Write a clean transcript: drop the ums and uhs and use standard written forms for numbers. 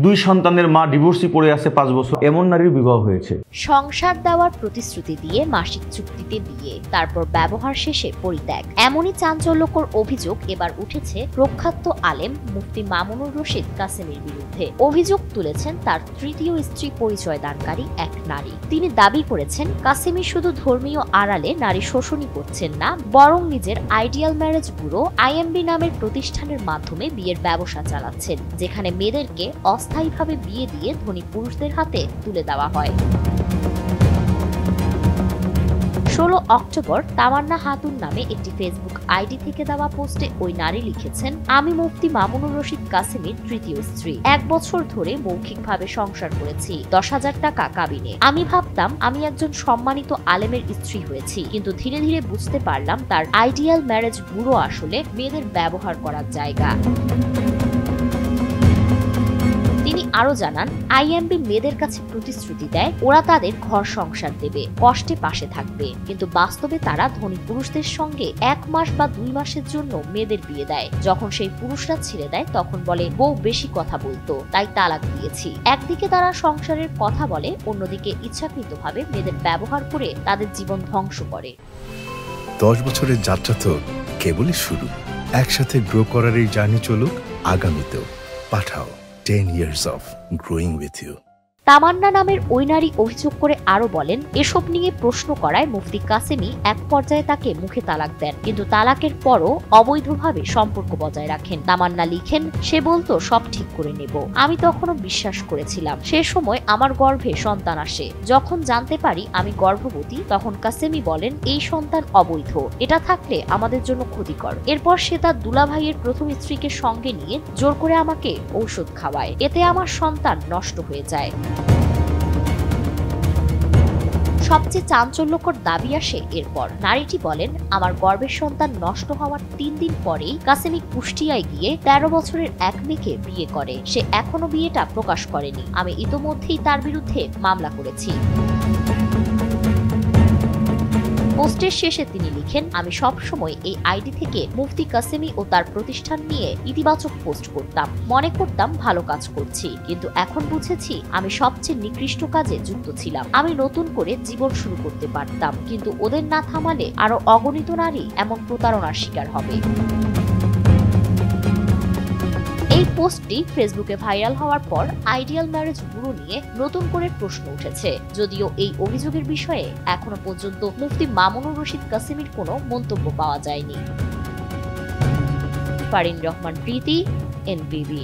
2 সন্তানের মা, ডিভোর্সি পড়ে আছে 5 বছর, এমন নারীর বিবাহ হয়েছে। সংসার দেওয়ার প্রতিশ্রুতি দিয়ে মাসিক চুক্তিতে বিয়ে, তারপর ব্যবহার শেষে পরিত্যাগ, এমনই চাঞ্চল্যকর অভিযোগ এবার উঠেছে প্রখ্যাত আলেম মুফতি মামুনুর রশিদ কাসেমীর বিরুদ্ধে। অভিযোগ তুলেছেন তার তৃতীয় স্ত্রী পরিচয় দানকারী এক নারী। তিনি দাবি করেছেন কাসেমী শুধু ধর্মীয় আড়ালে নারী শোষণই করছেন না, বরং নিজের আইডিয়াল ম্যারেজ ব্যুরো আইএমবি নামের প্রতিষ্ঠানের মাধ্যমে বিয়ের ব্যবসা চালাচ্ছেন, যেখানে মেয়েদেরকে অস্থায়ীভাবে বিয়ে দিয়ে ধনী পুরুষদের হাতে তুলে দেওয়া হয়। 16 অক্টোবর তামান্না খাতুন নামে একটি ফেসবুক আইডি থেকে দেওয়া পোস্টে ওই নারী লিখেছেন, আমি মুফতি মামুনুর রশিদ কাসেমীর তৃতীয় স্ত্রী। 1 বছর ধরে মৌখিকভাবে সংসার করেছি, 10,000 টাকা কাবিনে। আমি ভাবতাম আমি একজন সম্মানিত আলেমের স্ত্রী হয়েছি, কিন্তু ধীরে ধীরে বুঝতে পারলাম তার আইডিয়াল ম্যারেজ ব্যুরো আসলে মেয়েদের ব্যবহার করার জায়গা। তিনি আরো জানান, আইএমবি মেয়েদের কাছে প্রতিশ্রুতি দেয় ওরা তাদের ঘর সংসার দেবে, কষ্টে পাশে থাকবে, কিন্তু বাস্তবে তারা ধনী পুরুষদের সঙ্গে 1 মাস বা 2 মাসের জন্য মেয়েদের বিয়ে দেয়। যখন সেই পুরুষরা ছেড়ে দেয় তখন বলে বউ বেশি কথা বলতো তাই তালাক দিয়েছি। একদিকে তারা সংসারের কথা বলে, অন্যদিকে ইচ্ছাকৃতভাবে মেয়েদের ব্যবহার করে তাদের জীবন ধ্বংস করে। 10 বছরের যাত্রা তো কেবলই শুরু। একসাথে গ্রো করার এই জার্নি চলুক আগামীতেও। পাঠাও 10 years of growing with you। তামান্না নামের ওই নারী অভিযোগ করে আরো বলেন, এসব নিয়ে প্রশ্ন করায় মুফতি কাসেমী এক পর্যায়ে তাকে মুখে তালাক দেন, কিন্তু তালাকের পরও অবৈধভাবে সম্পর্ক বজায় রাখেন। তামান্না লিখেন, সে বলতো সব ঠিক করে নেব। আমি তখনও বিশ্বাস করেছিলাম। সে সময় আমার গর্ভে সন্তান আসে। যখন জানতে পারি আমি গর্ভবতী, তখন কাসেমী বলেন এই সন্তান অবৈধ, এটা থাকলে আমাদের জন্য ক্ষতিকর। এরপর সে তার দুলাভাইয়ের প্রথম স্ত্রীকে সঙ্গে নিয়ে জোর করে আমাকে ঔষধ খাওয়ায়, এতে আমার সন্তান নষ্ট হয়ে যায়। সবচেয়ে চাঞ্চল্যকর দাবি আসে এরপর। নারীটি বলেন, আমার গর্ভের সন্তান নষ্ট হওয়ার 3 দিন পরেই কাসেমী কুষ্টিয়ায় গিয়ে 13 বছরের এক মেয়েকে বিয়ে করে। সে এখনো বিয়েটা প্রকাশ করেনি। আমি ইতোমধ্যেই তার বিরুদ্ধে মামলা করেছি। পোস্টের শেষে তিনি লিখেন, আমি সবসময় এই আইডি থেকে মুফতি কাসেমী ও তার প্রতিষ্ঠান নিয়ে ইতিবাচক পোস্ট করতাম, মনে করতাম ভালো কাজ করছি, কিন্তু এখন বুঝেছি আমি সবচেয়ে নিকৃষ্ট কাজে যুক্ত ছিলাম। আমি নতুন করে জীবন শুরু করতে পারতাম, কিন্তু ওদের না থামালে আরো অগণিত নারী এমন প্রতারণার শিকার হবে। এই পোস্টটি ফেসবুকে ভাইরাল হওয়ার পর আইডিয়াল ম্যারেজ ব্যুরো নিয়ে নতুন করে প্রশ্ন উঠেছে, যদিও এই অভিযোগের বিষয়ে এখনো পর্যন্ত মুফতি মামুনুর রশিদ কাসেমীর কোনো মন্তব্য পাওয়া যায়নি। ফারিন রহমান প্রীতি, এনবিবি।